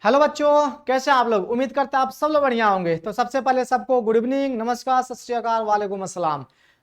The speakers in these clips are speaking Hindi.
हेलो बच्चों, कैसे हैं आप लोग। उम्मीद करते हैं आप सब लोग बढ़िया होंगे। तो सबसे पहले सबको गुड इवनिंग, नमस्कार, सत श्री अकाल, वालेकुम अस्सलाम।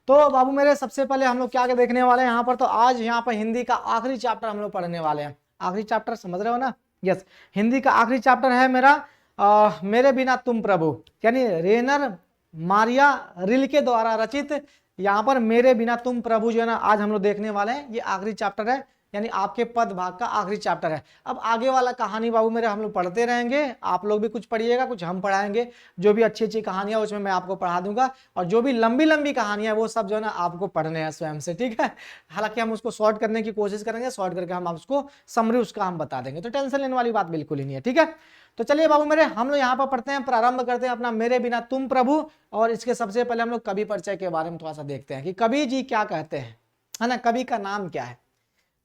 तो बाबू मेरे, सबसे पहले हम लोग क्या क्या देखने वाले हैं यहाँ पर। तो आज यहाँ पर हिंदी का आखिरी चैप्टर हम लोग पढ़ने वाले हैं। आखिरी चैप्टर समझ रहे हो ना। यस, हिंदी का आखिरी चैप्टर है मेरा मेरे बिना तुम प्रभु, यानी रेनर मारिया रिल्के द्वारा रचित यहाँ पर मेरे बिना तुम प्रभु जो है ना आज हम लोग देखने वाले हैं। ये आखिरी चैप्टर है, यानी आपके पद भाग का आखिरी चैप्टर है। अब आगे वाला कहानी बाबू मेरे हम लोग पढ़ते रहेंगे। आप लोग भी कुछ पढ़िएगा, कुछ हम पढ़ाएंगे। जो भी अच्छी अच्छी कहानियां उसमें मैं आपको पढ़ा दूंगा, और जो भी लंबी लंबी कहानियां वो सब जो है ना आपको पढ़ने हैं स्वयं से, ठीक है। हालांकि हम उसको शॉर्ट करने की कोशिश करेंगे, शॉर्ट करके हम उसको समरी उसका हम बता देंगे, तो टेंशन लेने वाली बात बिल्कुल ही नहीं है, ठीक है। तो चलिए बाबू मेरे, हम लोग यहाँ पर पढ़ते हैं, प्रारंभ करते हैं अपना मेरे बिना तुम प्रभु। और इसके सबसे पहले हम लोग कवि परिचय के बारे में थोड़ा सा देखते हैं कि कवि जी क्या कहते हैं, है ना। कवि का नाम क्या है।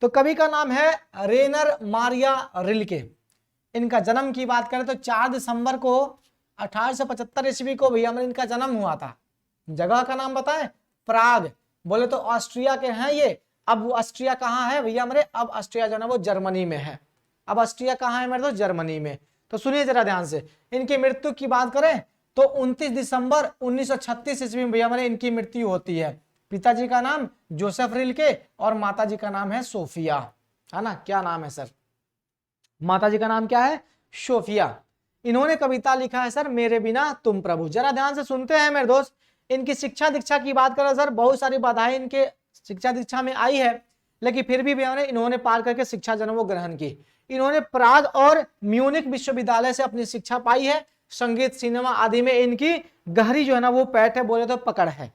तो कवि का नाम है रेनर मारिया रिल्के। इनका जन्म की बात करें तो 4 दिसंबर को 1875 ईस्वी को भैया मेरे इनका जन्म हुआ था। जगह का नाम बताएं, प्राग। बोले तो ऑस्ट्रिया के हैं ये। अब वो ऑस्ट्रिया कहाँ है भैया मेरे, अब ऑस्ट्रिया जो है वो जर्मनी में है। अब ऑस्ट्रिया कहाँ है मेरे तो जर्मनी में। तो सुनिए जरा ध्यान से, इनकी मृत्यु की बात करें तो 29 दिसंबर 1936 ईस्वी में भैया मेरे इनकी मृत्यु होती है। पिताजी का नाम जोसेफ रिल्के और माताजी का नाम है सोफिया, है ना। क्या नाम है सर, माताजी का नाम क्या है, सोफिया। इन्होंने कविता लिखा है सर मेरे बिना तुम प्रभु। जरा ध्यान से सुनते हैं मेरे दोस्त। इनकी शिक्षा दीक्षा की बात करें सर, बहुत सारी बाधाएं इनके शिक्षा दीक्षा में आई है, लेकिन फिर भी इन्होंने पार करके शिक्षा जो है वो ग्रहण की। इन्होंने प्राग और म्यूनिक विश्वविद्यालय से अपनी शिक्षा पाई है। संगीत सिनेमा आदि में इनकी गहरी जो है ना वो पैठ है, बोले तो पकड़ है।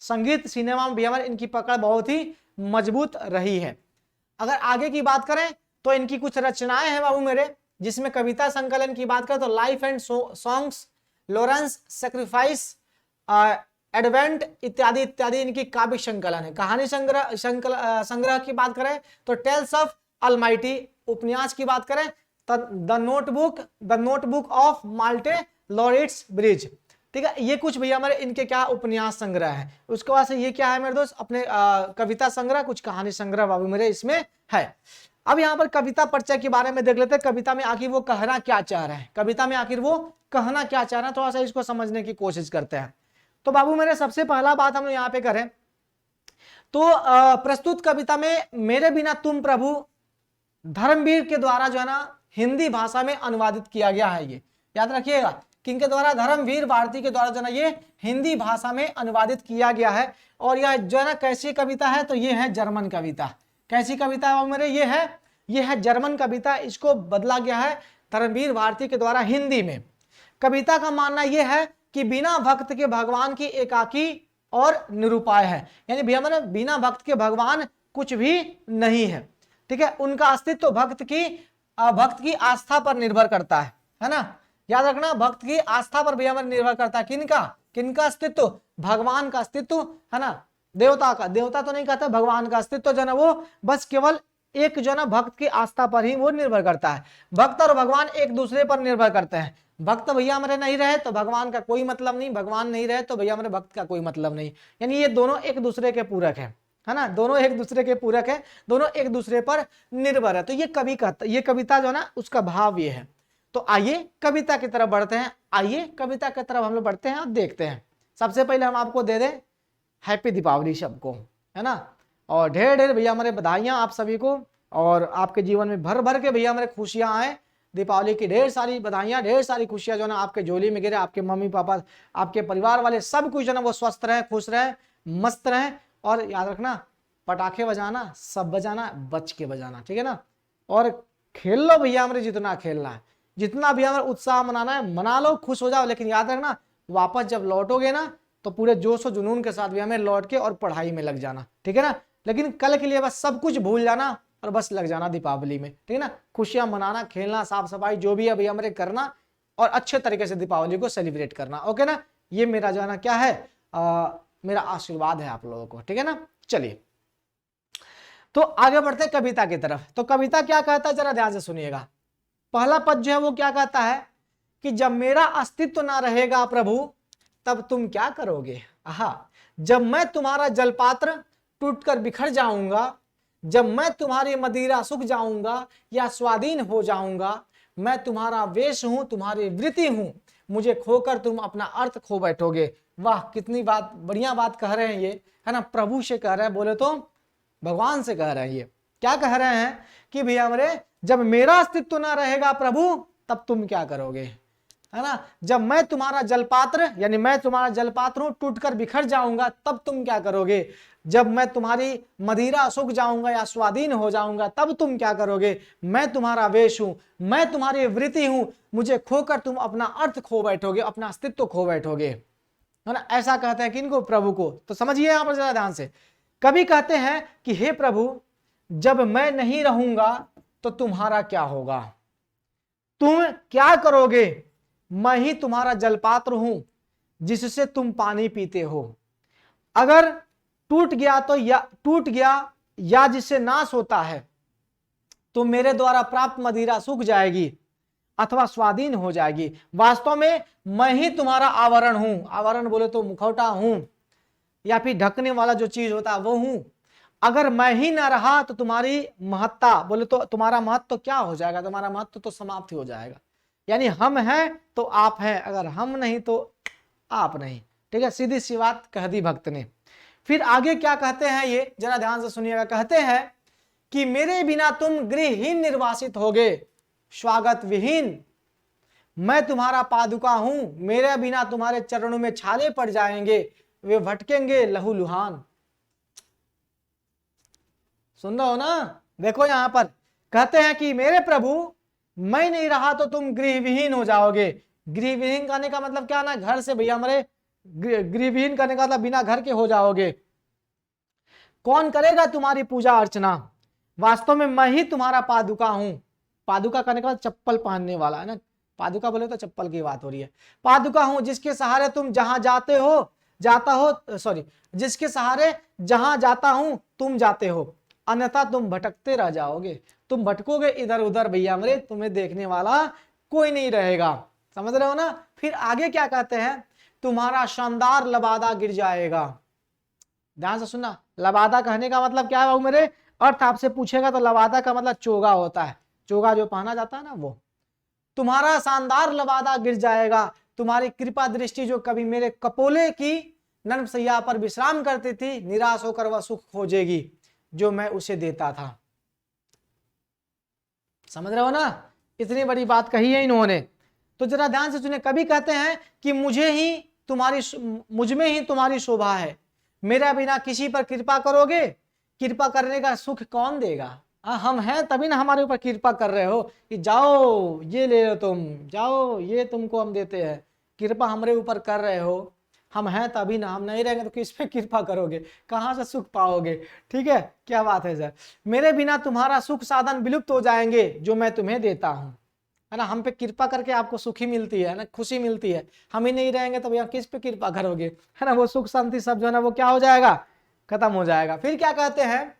संगीत सिनेमा में भी हमारे इनकी पकड़ बहुत ही मजबूत रही है। अगर आगे की बात करें तो इनकी कुछ रचनाएं हैं बाबू मेरे, जिसमें कविता संकलन की बात करें तो life and songs, Lawrence sacrifice, advent इत्यादि इत्यादि इनकी काव्य संकलन है। कहानी संग्रह की बात करें तो टेल्स ऑफ अलमाइटी। उपन्यास की बात करें तो the notebook of Malte Laurids Brigge, ठीक है। ये कुछ भैया हमारे इनके क्या उपन्यास संग्रह है। उसके बाद से ये क्या है मेरे दोस्त, अपने कविता संग्रह, कुछ कहानी संग्रह बाबू मेरे इसमें है। अब यहाँ पर कविता परिचय के बारे में देख लेते हैं। कविता में आखिर वो कहना क्या चाह रहे हैं, कविता में आखिर वो कहना क्या चाह रहे हैं, थोड़ा सा इसको समझने की कोशिश करते हैं। तो बाबू मेरे सबसे पहला बात हम लोग यहाँ पे करें तो प्रस्तुत कविता में मेरे बिना तुम प्रभु धर्मवीर के द्वारा जो है ना हिंदी भाषा में अनुवादित किया गया है। ये याद रखिएगा, किनके द्वारा, धर्मवीर भारती के द्वारा जो है ये हिंदी भाषा में अनुवादित किया गया है। और यह जो है ना कैसी कविता है, तो ये है जर्मन कविता। कैसी कविता है मेरे, ये है जर्मन कविता। इसको बदला गया है धर्मवीर भारती के द्वारा हिंदी में। कविता का मानना यह है कि बिना भक्त के भगवान की एकाकी और निरुपाय है, यानी भैया मैंने बिना भक्त के भगवान कुछ भी नहीं है, ठीक है। उनका अस्तित्व भक्त की आस्था पर निर्भर करता है ना। याद रखना, भक्त की आस्था पर भैया निर्भर करता है। किनका अस्तित्व, भगवान का अस्तित्व, है ना। देवता का, देवता तो नहीं कहता, भगवान का अस्तित्व जो है ना वो बस केवल एक जो है ना भक्त की आस्था पर ही वो निर्भर करता है। भक्त और भगवान एक दूसरे पर निर्भर करते हैं। भक्त भैया हमारे नहीं रहे तो भगवान का कोई मतलब नहीं, भगवान नहीं रहे तो भैया हमारे भक्त का कोई मतलब नहीं। यानी ये दोनों एक दूसरे के पूरक है ना, दोनों एक दूसरे के पूरक है, दोनों एक दूसरे पर निर्भर है। तो ये कविता जो है ना उसका भाव ये है। तो आइए कविता की तरफ बढ़ते हैं, आइए कविता की तरफ हम लोग बढ़ते हैं और देखते हैं। सबसे पहले हम आपको दे दें हैप्पी दीपावली सबको, है ना। और ढेर ढेर भैया हमारे बधाइयाँ आप सभी को, और आपके जीवन में भर भर के भैया हमारे खुशियाँ आए। दीपावली की ढेर सारी बधाइयाँ, ढेर सारी खुशियाँ जो है ना आपके झोली में गिरे। आपके मम्मी पापा, आपके परिवार वाले सब कुछ जो है ना वो स्वस्थ रहे, खुश रहे, मस्त रहे। और याद रखना, पटाखे बजाना, सब बजाना, बच के बजाना, ठीक है ना। और खेल लो भैया हमारे जितना खेलना है, जितना भी हमारे उत्साह मनाना है मना लो, खुश हो जाओ। लेकिन याद रखना, वापस जब लौटोगे ना तो पूरे जोश और जुनून के साथ भी हमें लौट के और पढ़ाई में लग जाना, ठीक है ना। लेकिन कल के लिए बस सब कुछ भूल जाना और बस लग जाना दीपावली में, ठीक है ना। खुशियां मनाना, खेलना, साफ सफाई जो भी है भैया हमारे करना, और अच्छे तरीके से दीपावली को सेलिब्रेट करना, ओके ना। ये मेरा जो है ना क्या है, मेरा आशीर्वाद है आप लोगों को, ठीक है ना। चलिए तो आगे बढ़ते हैं कविता की तरफ। तो कविता क्या कहता है जरा ध्यान से सुनिएगा। पहला पद जो है वो क्या कहता है कि जब मेरा अस्तित्व ना रहेगा प्रभु तब तुम क्या करोगे। आहा, जब मैं तुम्हारा जलपात्र टूटकर बिखर जाऊंगा, जब मैं तुम्हारी मदिरा सूख जाऊंगा या स्वाधीन हो जाऊंगा, मैं तुम्हारा वेश हूं, तुम्हारी वृत्ति हूं, मुझे खोकर तुम अपना अर्थ खो बैठोगे। वाह, कितनी बात, बढ़िया बात कह रहे हैं ये, है ना। प्रभु से कह रहे हैं, बोले तो भगवान से कह रहे हैं। ये क्या कह रहे हैं कि भैया मेरे, जब मेरा अस्तित्व ना रहेगा प्रभु, तब तुम क्या करोगे, है ना। जब मैं तुम्हारा जलपात्र, यानी मैं तुम्हारा जलपात्र हूं, टूटकर बिखर जाऊंगा, तब तुम क्या करोगे। जब मैं तुम्हारी मदिरा सूख जाऊंगा या स्वाधीन हो जाऊंगा, तब तुम क्या करोगे। मैं तुम्हारा वेश हूं, मैं तुम्हारी वृत्ति हूं, मुझे खोकर तुम अपना अर्थ खो बैठोगे, अपना अस्तित्व खो बैठोगे, है ना। ऐसा कहते हैं किनको, प्रभु को। तो समझिए यहां पर जरा ध्यान से। कभी कहते हैं कि हे प्रभु, जब मैं नहीं रहूंगा तो तुम्हारा क्या होगा, तुम क्या करोगे। मैं ही तुम्हारा जलपात्र हूं जिससे तुम पानी पीते हो। अगर टूट गया तो टूट गया या जिससे नाश होता है, तो मेरे द्वारा प्राप्त मदिरा सूख जाएगी अथवा स्वाधीन हो जाएगी। वास्तव में मैं ही तुम्हारा आवरण हूं। आवरण बोले तो मुखौटा हूं, या फिर ढकने वाला जो चीज होता है वो हूं। अगर मैं ही ना रहा तो तुम्हारी महत्ता, बोले तो तुम्हारा महत्व तो क्या हो जाएगा, तुम्हारा महत्व तो समाप्त हो जाएगा। यानी हम हैं तो आप हैं, अगर हम नहीं तो आप नहीं। ठीक है, सीधी सी बात कह दी भक्त ने। फिर आगे क्या कहते हैं, ये जरा ध्यान से सुनिएगा। कहते हैं कि मेरे बिना तुम गृहहीन निर्वासित होगे, स्वागत विहीन। मैं तुम्हारा पादुका हूं, मेरे बिना तुम्हारे चरणों में छाले पड़ जाएंगे, वे भटकेंगे लहूलुहान। सुन रहे हो ना। देखो यहां पर कहते हैं कि मेरे प्रभु, मैं नहीं रहा तो तुम गृहविहीन हो जाओगे। गृहविहीन करने का मतलब क्या ना, घर से भैया हमारे गृहविहीन करने का मतलब बिना घर के हो जाओगे। कौन करेगा तुम्हारी पूजा अर्चना। वास्तव में मैं ही तुम्हारा पादुका हूं। पादुका करने का मतलब चप्पल पहनने वाला, है ना। पादुका बोले तो चप्पल की बात हो रही है। पादुका हूं जिसके सहारे तुम जहां जाते हो, जिसके सहारे जहां जाता हूं तुम जाते हो, अन्यथा तुम भटकते रह जाओगे। तुम भटकोगे इधर उधर भैया मेरे, तुम्हें देखने वाला कोई नहीं रहेगा। समझ रहे हो ना। फिर आगे क्या कहते हैं, तुम्हारा शानदार लबादा गिर जाएगा। ध्यान से सुनना, लबादा कहने का मतलब क्या है बाबू मेरे, अर्थ आपसे पूछेगा तो लबादा का मतलब चोगा होता है, चोगा जो पहना जाता है ना वो। तुम्हारा शानदार लबादा गिर जाएगा, तुम्हारी कृपा दृष्टि जो कभी मेरे कपोले की नर्म सैया पर विश्राम करती थी, निराश होकर वह सुख खोजेगी जो मैं उसे देता था। समझ रहे हो ना, इतनी बड़ी बात कही है इन्होंने। तो जरा ध्यान से सुने। कभी कहते हैं कि मुझ में ही तुम्हारी शोभा है, मेरा बिना किसी पर कृपा करोगे, कृपा करने का सुख कौन देगा। हम हैं तभी ना हमारे ऊपर कृपा कर रहे हो कि जाओ ये ले लो तुम, जाओ ये तुमको हम देते हैं। कृपा हमारे ऊपर कर रहे हो, हम हैं तभी ना। हम नहीं रहेंगे तो किस पे कृपा करोगे, कहाँ से सुख पाओगे। ठीक है, क्या बात है सर। मेरे बिना तुम्हारा सुख साधन विलुप्त हो जाएंगे जो मैं तुम्हें देता हूँ, है ना। हम पे कृपा करके आपको सुखी मिलती है ना, खुशी मिलती है। हम ही नहीं रहेंगे तो भैया किस पे कृपा करोगे, है ना। वो सुख शांति सब जो है ना वो क्या हो जाएगा, खत्म हो जाएगा। फिर क्या कहते हैं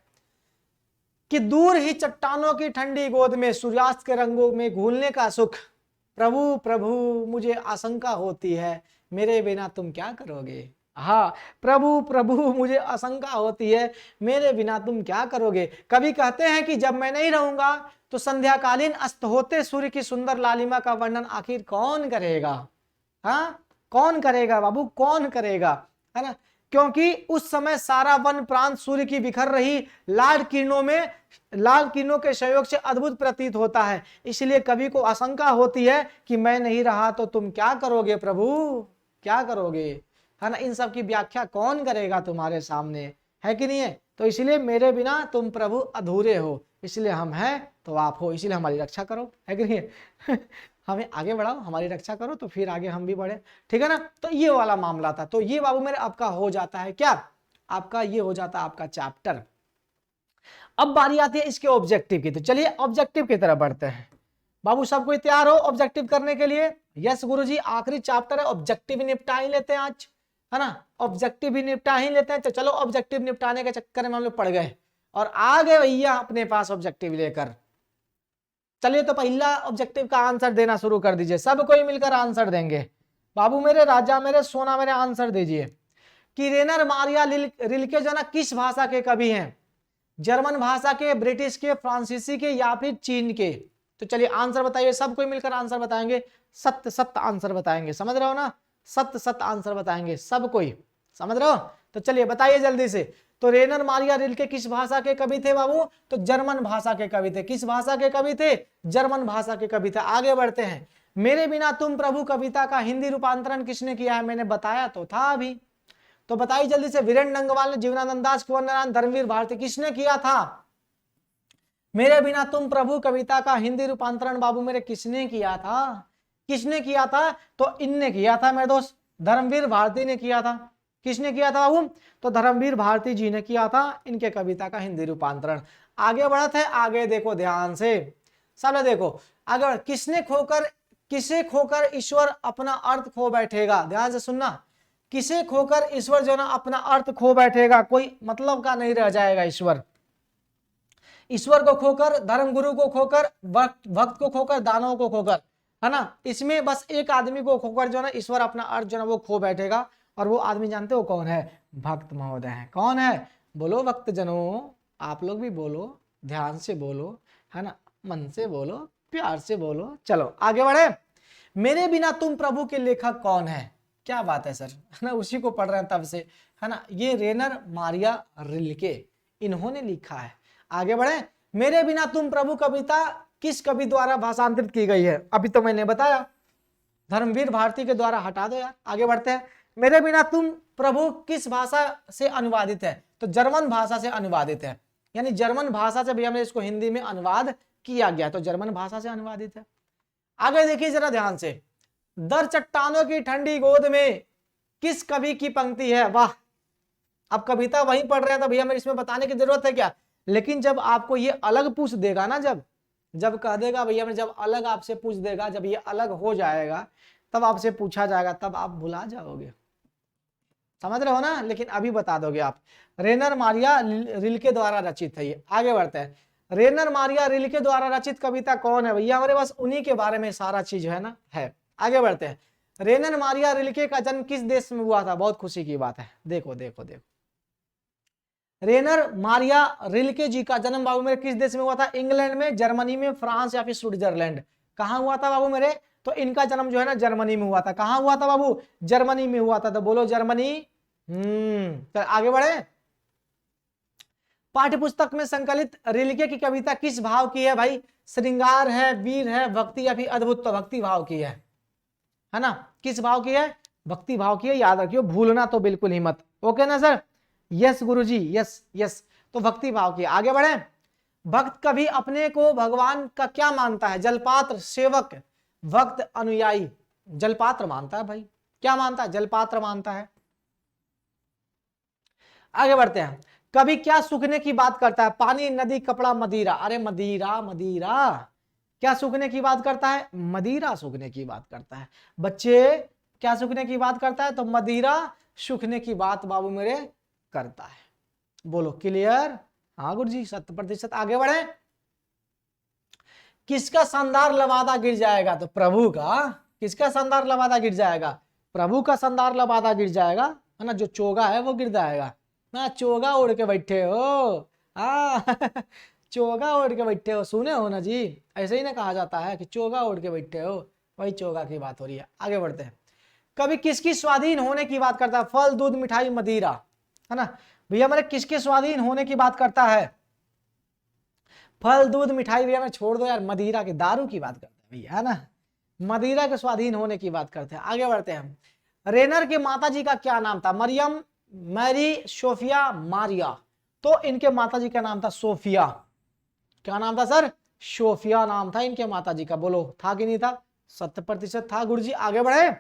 कि दूर ही चट्टानों की ठंडी गोद में सूर्यास्त के रंगों में घूलने का सुख। प्रभु प्रभु मुझे आशंका होती है, मेरे बिना तुम क्या करोगे। हाँ, प्रभु प्रभु मुझे आशंका होती है, मेरे बिना तुम क्या करोगे। कभी कहते हैं कि जब मैं नहीं रहूंगा तो संध्याकालीन अस्त होते सूर्य की सुंदर लालिमा का वर्णन आखिर कौन करेगा। हाँ, कौन करेगा बाबू, कौन करेगा, है ना। क्योंकि उस समय सारा वन प्रांत सूर्य की बिखर रही लाल किरणों के सहयोग से अद्भुत प्रतीत होता है। इसलिए कवि को आशंका होती है कि मैं नहीं रहा तो तुम क्या करोगे प्रभु, क्या करोगे, है ना। इन सब की व्याख्या कौन करेगा तुम्हारे सामने, है कि नहीं है। तो इसलिए मेरे बिना तुम प्रभु अधूरे हो, इसलिए हम हैं तो आप हो, इसलिए हमारी रक्षा करो, है कि नहीं। हमें आगे बढ़ाओ, हमारी रक्षा करो तो फिर आगे हम भी बढ़े। ठीक है ना। तो ये वाला मामला था। तो ये बाबू मेरे आपका हो जाता है क्या, आपका ये हो जाता है आपका चैप्टर। अब बारी आती है इसके ऑब्जेक्टिव की। तो चलिए ऑब्जेक्टिव की तरफ बढ़ते हैं। बाबू सब कोई तैयार हो ऑब्जेक्टिव करने के लिए। यस गुरुजी, आखिरी चैप्टर है, ऑब्जेक्टिव निपटा ही लेते हैं आज, है ना। ऑब्जेक्टिव ही निपटा ही लेते हैं। तो चलो ऑब्जेक्टिव निपटाने के चक्कर में हम लोग पड़ गए और आ गए भैया अपने पास ऑब्जेक्टिव लेकर। चलिए तो पहला ऑब्जेक्टिव का आंसर देना शुरू कर दीजिए, सब कोई मिलकर आंसर देंगे। बाबू मेरे, राजा मेरे, सोना मेरे, आंसर दीजिए कि रेनर मारिया रिल्के जो ना किस भाषा के कवि हैं। जर्मन भाषा के, ब्रिटिश के, फ्रांसीसी के या फिर चीन के। तो चलिए आंसर बताइए, सब कोई मिलकर आंसर बताएंगे, सत्य सत्य आंसर बताएंगे, समझ रहे हो ना, सत्य सत्य आंसर बताएंगे सब कोई, समझ रहे हो। तो चलिए बताइए जल्दी से। तो रेनर मारिया रिल्के किस भाषा के कवि थे बाबू, तो जर्मन भाषा के कवि थे। किस भाषा के कवि थे, जर्मन भाषा के कवि थे। आगे बढ़ते हैं, मेरे बिना तुम प्रभु कविता का हिंदी रूपांतरण किसने किया है, मैंने बताया तो था अभी, तो बताइए जल्दी से। वीरेंद्र नंगवाल ने, जीवनानंद दास, कुंवर नारायण, धर्मवीर भारती, किसने किया था मेरे बिना तुम प्रभु कविता का हिंदी रूपांतरण बाबू मेरे, किसने किया था, किसने किया था, तो इनने किया था मेरे दोस्त, धर्मवीर भारती ने किया था। किसने किया था बाबू, तो धर्मवीर भारती जी ने किया था इनके कविता का हिंदी रूपांतरण। आगे बढ़ते हैं, आगे देखो ध्यान से, सब देखो आगे। किसे खोकर ईश्वर अपना अर्थ खो बैठेगा, ध्यान से सुनना, किसे खोकर ईश्वर जो ना अपना अर्थ खो बैठेगा, कोई मतलब का नहीं रह जाएगा ईश्वर। ईश्वर को खोकर, धर्मगुरु को खोकर, भक्त को खोकर, दानव को खोकर, है ना, इसमें बस एक आदमी को खोकर जो ना ईश्वर अपना अर्थ जो ना वो खो बैठेगा। और वो आदमी जानते हो कौन है, भक्त महोदय है। कौन है, बोलो भक्त जनों, आप लोग भी बोलो, ध्यान से बोलो, है ना, मन से बोलो, प्यार से बोलो। चलो आगे बढ़े। मेरे बिना तुम प्रभु के लेखक कौन है, क्या बात है सर, है ना, उसी को पढ़ रहे हैं तब से, है ना, ये रेनर मारिया रिल्के, इन्होंने लिखा है। आगे बढ़े, मेरे बिना तुम प्रभु कविता किस कवि द्वारा भाषांतरित की गई है, अभी तो मैंने बताया, धर्मवीर भारती के द्वारा। हटा दो यार, आगे बढ़ते हैं। मेरे बिना तुम प्रभु किस भाषा से अनुवादित है, तो जर्मन भाषा से अनुवादित है, यानी जर्मन भाषा से भी हमने इसको हिंदी में अनुवाद किया गया, तो जर्मन भाषा से अनुवादित है। आगे देखिए जरा ध्यान से, दर चट्टानों की ठंडी गोद में किस कवि की पंक्ति है, वाह। अब कविता वहीं पढ़ रहे हैं तो भैया मेरे इसमें बताने की जरूरत है क्या, लेकिन जब आपको ये अलग पूछ देगा ना, जब कह देगा भैया मैं, जब अलग आपसे पूछ देगा, जब ये अलग हो जाएगा तब आपसे पूछा जाएगा, तब आप भुला जाओगे, समझ रहे हो ना। लेकिन अभी बता दोगे आप। रेनर मारिया रिल्के द्वारा रचित है ये। आगे बढ़ते हैं, रेनर मारिया रिल्के द्वारा रचित कविता कौन है भैया, हमारे पास उन्हीं के बारे में सारा चीज है ना, है। आगे बढ़ते हैं, रेनर मारिया रिल्के का जन्म किस देश में हुआ था, बहुत खुशी की बात है, देखो देखो देखो, रेनर मारिया रिल्के जी का जन्म बाबू मेरे किस देश में हुआ था, इंग्लैंड में, जर्मनी में, फ्रांस या फिर स्विट्जरलैंड, कहां हुआ था बाबू मेरे, तो इनका जन्म जो है ना जर्मनी में हुआ था। कहां हुआ था बाबू, जर्मनी में हुआ था, तो बोलो जर्मनी। तो आगे बढ़े, पाठ्य पुस्तक में संकलित रिल्के की कविता किस भाव की है भाई, श्रृंगार है, वीर है, भक्ति या फिर अद्भुत, तो भक्ति भाव की है ना, किस भाव की है, भक्ति भाव की है, याद रखियो, भूलना तो बिल्कुल ही मत, ओके ना सर, यस गुरुजी, यस यस, तो भक्ति भाव की। आगे बढ़े, भक्त कभी अपने को भगवान का क्या मानता है, जलपात्र, सेवक, भक्त, अनुयायी, जलपात्र मानता है भाई, क्या मानता है, जलपात्र मानता है। आगे बढ़ते हैं, कभी क्या सूखने की बात करता है, पानी, नदी, कपड़ा, मदिरा, अरे मदिरा, मदिरा क्या सूखने की बात करता है, मदिरा सूखने की बात करता है। बच्चे क्या सूखने की बात करता है, तो मदिरा सूखने की बात बाबू मेरे करता है, बोलो क्लियर, हाँ गुरुजी 100%। आगे बढ़े, किसका शानदार लवादा गिर जाएगा, तो प्रभु का, किसका शानदार लवादा गिर जाएगा, प्रभु का शानदार लवादा गिर जाएगा, है ना, जो चोगा है वो गिर जाएगा ना, चोगा ओढ़ के बैठे हो, चोगा ओढ़ के बैठे हो, सुने हो ना जी, ऐसे ही ना कहा जाता है कि चोगा ओढ़ के बैठे हो, वही चोगा की बात हो रही है। आगे बढ़ते हैं, कभी किसकी स्वाधीन होने की बात करता है, फल, दूध, मिठाई, मदिरा, है ना भैया मेरे, किसके स्वाधीन होने की बात करता है, फल, दूध, मिठाई भैया मैं छोड़ दो यार, मदिरा की, दारू की बात करते हैं भैया, है ना, मदिरा के स्वाधीन होने की बात करते हैं। आगे बढ़ते हैं, रेनर के माता जी का क्या नाम था, मरियम, मैरी, सोफिया, मारिया, तो इनके माता जी का नाम था सोफिया, क्या नाम था सर, सोफिया नाम था इनके माता जी का, बोलो था कि नहीं था, 100% था गुरुजी। आगे बढ़े,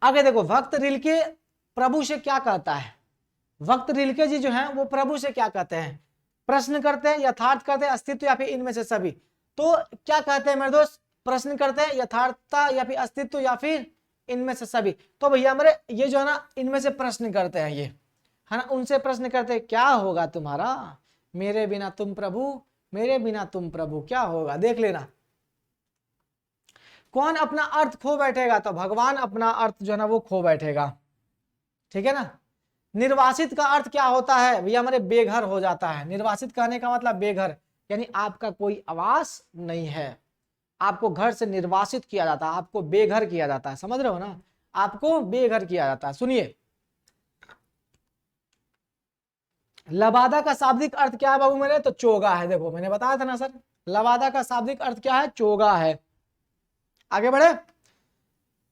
आगे देखो, भक्त रिल्के प्रभु से क्या कहता है, भक्त रिल्के जी जो हैं वो प्रभु से क्या कहते हैं, प्रश्न करते हैं, यथार्थ करते हैं, अस्तित्व या फिर इनमें से सभी, तो क्या कहते हैं मेरे दोस्त, प्रश्न करते हैं, यथार्थता या फिर अस्तित्व या फिर इनमें से सभी, तो भैया मेरे ये जो है ना इनमें से प्रश्न करते हैं, ये है ना, उनसे प्रश्न करते हैं, क्या होगा तुम्हारा, मेरे बिना तुम प्रभु, मेरे बिना तुम प्रभु क्या होगा, देख लेना। कौन अपना अर्थ खो बैठेगा, तो भगवान अपना अर्थ जो है ना वो खो बैठेगा, ठीक है ना। निर्वासित का अर्थ क्या होता है भैया हमारे, बेघर हो जाता है, निर्वासित कहने का मतलब बेघर, यानी आपका कोई आवास नहीं है, आपको घर से निर्वासित किया जाता है, आपको बेघर किया जाता है, समझ रहे हो ना, आपको बेघर किया जाता है। सुनिए, लबादा का शाब्दिक अर्थ क्या है बाबू मेरे, तो चोगा है। देखो मैंने बताया था ना सर, लबादा का शाब्दिक अर्थ क्या है, चोगा है। आगे बढ़े,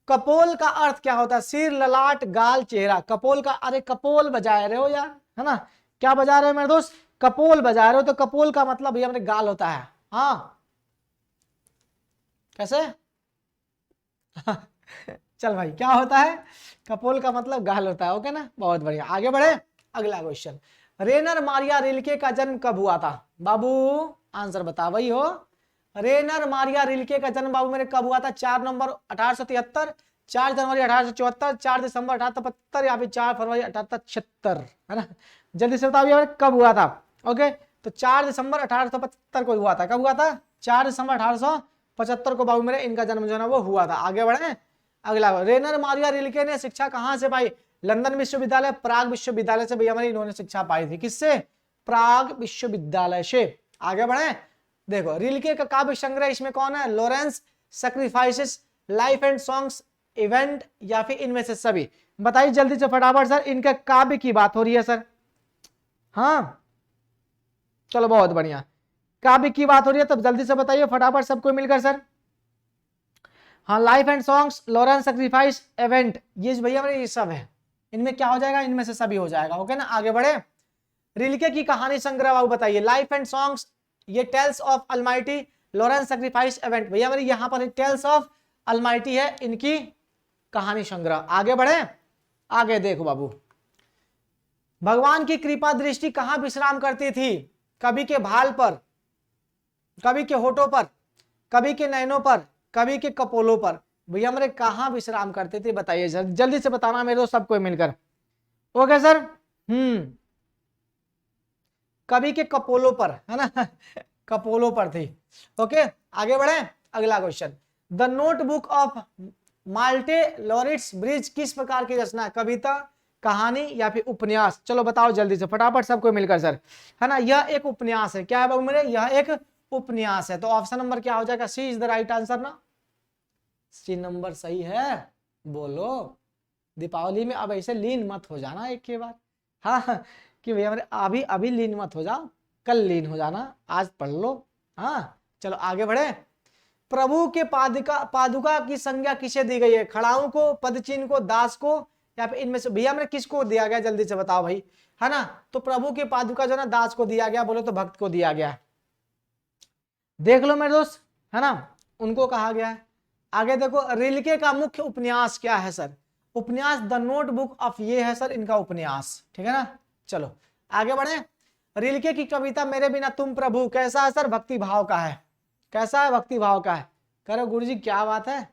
कपोल का अर्थ क्या होता है, सिर, ललाट, गाल, चेहरा। कपोल का, अरे कपोल बजा रहे हो यार, है ना, क्या बजा रहे हो मेरे दोस्त, कपोल बजा रहे हो, तो कपोल का मतलब भैया मेरे गाल होता है। हाँ कैसे चल भाई, क्या होता है, कपोल का मतलब गाल होता है। ओके ना, बहुत बढ़िया। आगे बढ़े, अगला क्वेश्चन, रेनर मारिया रिल्के का जन्म कब हुआ था बाबू, आंसर बता वही हो। रेनर मारिया रिल्के का जन्म बाबू मेरे कब हुआ था, 4 नवंबर 1873, 4 जनवरी 1874, 4 दिसंबर 1875 या फिर 4 फरवरी 1876, है ना, जल्दी से बताओ यार कब हुआ था। ओके, तो 4 दिसंबर 1875 को हुआ था। कब हुआ था, 4 दिसंबर 1875 को बाबू मेरे इनका जन्म जो है ना वो हुआ था। आगे बढ़े, अगला, रेनर मारिया रिल्के ने शिक्षा कहां से पाई, लंदन विश्वविद्यालय, प्राग विश्वविद्यालय से भैया हमारी इन्होंने शिक्षा पाई थी। किससे, प्राग विश्वविद्यालय से। आगे बढ़े, देखो रिल्के का काव्य संग्रह इसमें कौन है, Lawrence sacrifices, life and songs, event, या फिर इनमें से सभी। बताइए जल्दी से फटाफट सर, इनके काव्य की बात हो रही है सर। हाँ चलो बहुत बढ़िया, काव्य की बात हो रही है, तब जल्दी से बताइए फटाफट सबको मिलकर सर। हाँ, life and songs, Lawrence sacrifice, event, ये भैया मेरे ये सब है। इनमें क्या हो जाएगा, इनमें से सभी हो जाएगा। ओके ना, आगे बढ़े, रिल्के की कहानी संग्रह बाबू बताइए, लाइफ एंड सॉन्ग्स, ये tales of Almighty, Lawrence sacrifice, event, भैया मेरे यहां पर टेल्स ऑफ अलमाइटी है इनकी कहानी संग्रह। आगे बढ़े, आगे देखो बाबू, भगवान की कृपा दृष्टि कहां विश्राम करती थी, कवि के भाल पर, कवि के होठों पर, कवि के नैनों पर, कवि के कपोलों पर, भैया मेरे कहां विश्राम करते थे, बताइए सर, जल्दी से बताना मेरे दोस्त सबको मिलकर। ओके सर, कवि के कपोलों पर, है ना कपोलों पर थी। ओके, आगे बढ़े, अगला question, the notebook of Malte Laurids Brigge किस प्रकार की रचना है, कविता, कहानी, या फिर उपन्यास। चलो बताओ जल्दी से फटाफट सबको मिलकर सर, है ना, यह एक उपन्यास है। क्या है बाबू मेरे, यह एक उपन्यास है। तो ऑप्शन नंबर क्या हो जाएगा, सी इज द राइट आंसर ना, सी नंबर सही है, बोलो। दीपावली में अब ऐसे लीन मत हो जाना एक के बाद, हाँ कि भैया मेरे अभी अभी लीन मत हो जाओ, कल लीन हो जाना, आज पढ़ लो। हाँ चलो आगे बढ़े, प्रभु के पादुका की संज्ञा किसे दी गई है, खड़ाऊ को, पदचिन्ह को, दास को, या फिर इनमें से भैया मेरे किसको दिया गया, जल्दी से बताओ भाई, है ना। तो प्रभु के पादुका जो ना दास को दिया गया, बोलो तो भक्त को दिया गया। देख लो मेरे दोस्त, है ना, उनको कहा गया है। आगे देखो, रिल्के का मुख्य उपन्यास क्या है सर, उपन्यास द नोटबुक ऑफ, ये है सर इनका उपन्यास, ठीक है ना। चलो आगे बढ़े, रिल्के की कविता मेरे बिना तुम प्रभु कैसा है सर, भक्ति भाव का है। कैसा है, भक्ति भाव का है। करो गुरुजी क्या बात है।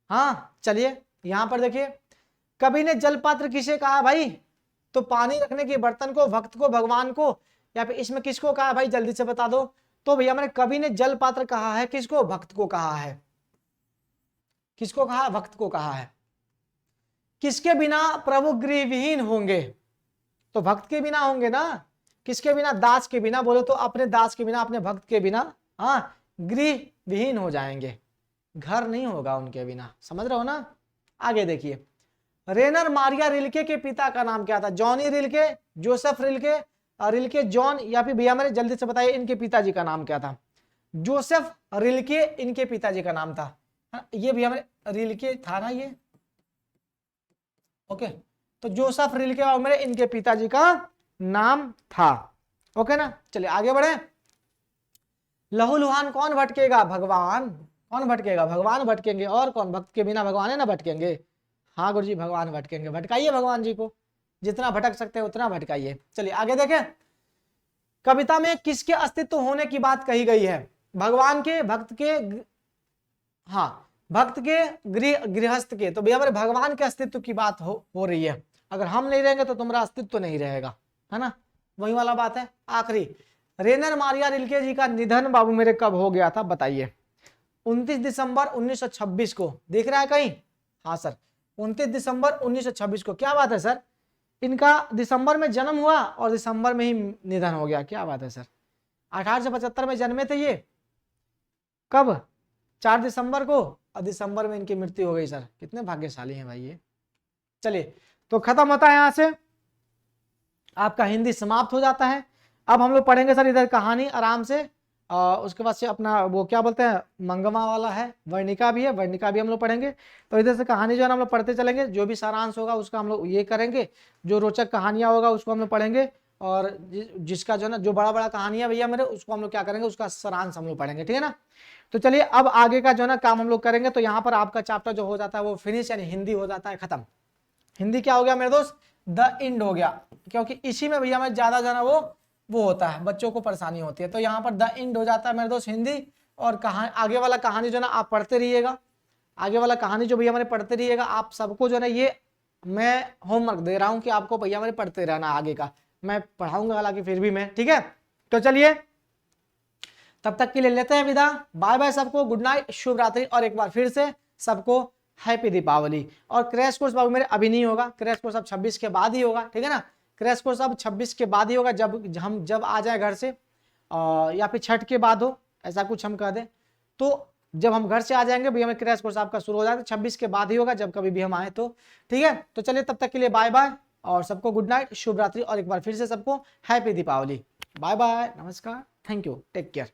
हाँ चलिए यहां पर देखिए, कवि ने जल पात्र किसे कहा भाई, तो पानी रखने के बर्तन को, भक्त को, भगवान को, या फिर इसमें किसको कहा भाई, जल्दी से बता दो। तो भैया मैंने कवि ने जल पात्र कहा है किसको, भक्त को कहा है। किसको कहा, भक्त को कहा है। किसके बिना प्रभु गृहविहीन होंगे, तो भक्त के बिना होंगे ना। किसके बिना, दास के बिना, बोलो तो अपने दास के बिना, अपने भक्त के बिना, हाँ गृह विहीन हो जाएंगे, घर नहीं होगा उनके बिना, समझ रहे हो ना। आगे देखिए, रेनर मारिया रिल्के के पिता का नाम क्या था, Johnny Rilke, Joseph Rilke, Rilke John, या फिर भैया मेरे जल्दी से बताइए इनके पिताजी का नाम क्या था। जोसेफ रिल्के इनके पिताजी का नाम था। ये भैया मेरे रिल्के था ना ये, ओके, तो जोसेफ रिल्के मेरे इनके पिताजी का नाम था। ओके ना, चलिए आगे बढ़े, लहूलुहान कौन भटकेगा, भगवान। कौन भटकेगा, भगवान भटकेंगे, और कौन, भक्त के बिना भगवान है ना भटकेंगे। हाँ गुरुजी भगवान भटकेंगे, भटकाइए भगवान जी को, जितना भटक सकते हैं उतना भटकाइए। चलिए आगे देखें, कविता में किसके अस्तित्व होने की बात कही गई है, भगवान के, भक्त के, हाँ भक्त के, गृहस्थ के। तो भैया मेरे भगवान के अस्तित्व की बात हो रही है। अगर हम नहीं रहेंगे तो तुम्हारा अस्तित्व नहीं रहेगा, है ना, वही वाला बात है। आखिरी, रेनर मारिया रिल्के जी का निधन बाबू मेरे कब हो गया था, बताइए। 29 दिसंबर 1926 को, दिख रहा है कहीं, हाँ सर 29 दिसंबर 1926 को। क्या बात है सर, इनका दिसंबर में जन्म हुआ और दिसंबर में ही निधन हो गया, क्या बात है सर। 1875 में जन्मे थे ये। कब? 4 दिसंबर को, और दिसंबर में इनकी मृत्यु हो गई। सर कितने भाग्यशाली हैं भाई ये। चलिए तो खत्म होता है यहां से, आपका हिंदी समाप्त हो जाता है। अब हम लोग पढ़ेंगे सर इधर कहानी आराम से, उसके बाद से अपना वो क्या बोलते हैं मंगमा वाला है, वर्णिका भी है, वर्णिका भी हम लोग पढ़ेंगे। तो इधर से कहानी जो है ना हम लोग पढ़ते चलेंगे, जो भी सारांश होगा उसका हम लोग ये करेंगे, जो रोचक कहानियां होगा उसको हम लोग पढ़ेंगे, और जिसका जो है ना जो बड़ा बड़ा कहानियां भैया मेरे, उसको हम लोग क्या करेंगे, उसका सारांश हम लोग पढ़ेंगे, ठीक है ना। तो चलिए अब आगे का जो है ना काम हम लोग करेंगे। तो यहाँ पर आपका चैप्टर जो हो जाता है वो फिनिश, यानी हिंदी हो जाता है खत्म। हिंदी क्या हो गया मेरे दोस्त, द एंड हो गया, क्योंकि इसी में भैया मैं ज्यादा जाना वो होता है, बच्चों को परेशानी होती है। तो यहाँ पर द एंड हो जाता है मेरे दोस्त हिंदी, और कहानी आगे वाला कहानी जो ना आप पढ़ते रहिएगा, आगे वाला कहानी जो भैया हमारे पढ़ते रहिएगा। आप सबको जो है ना ये मैं होमवर्क दे रहा हूँ कि आपको भैया हमारे पढ़ते रहना, आगे का मैं पढ़ाऊंगा हालांकि फिर भी मैं, ठीक है। तो चलिए तब तक के लिए लेते हैं विदा, बाय बाय सबको, गुड नाइट, शुभ रात्रि, और एक बार फिर से सबको हैप्पी दीपावली। और क्रैश कोर्स बाबू मेरे अभी नहीं होगा, क्रैश कोर्स अब 26 के बाद ही होगा, ठीक है ना। क्रैश कोर्स अब 26 के बाद ही होगा, जब आ जाए घर से, या फिर छठ के बाद हो, ऐसा कुछ हम कह दें। तो जब हम घर से आ जाएंगे भैया हमें क्रैश कोर्स आपका शुरू हो जाएगा, 26 के बाद ही होगा, जब कभी भी हम आए तो, ठीक है। तो चलिए तब तक के लिए बाय बाय, और सबको गुड नाइट, शुभ रात्रि, और एक बार फिर से सबको हैप्पी दीपावली। बाय बाय, नमस्कार, थैंक यू, टेक केयर।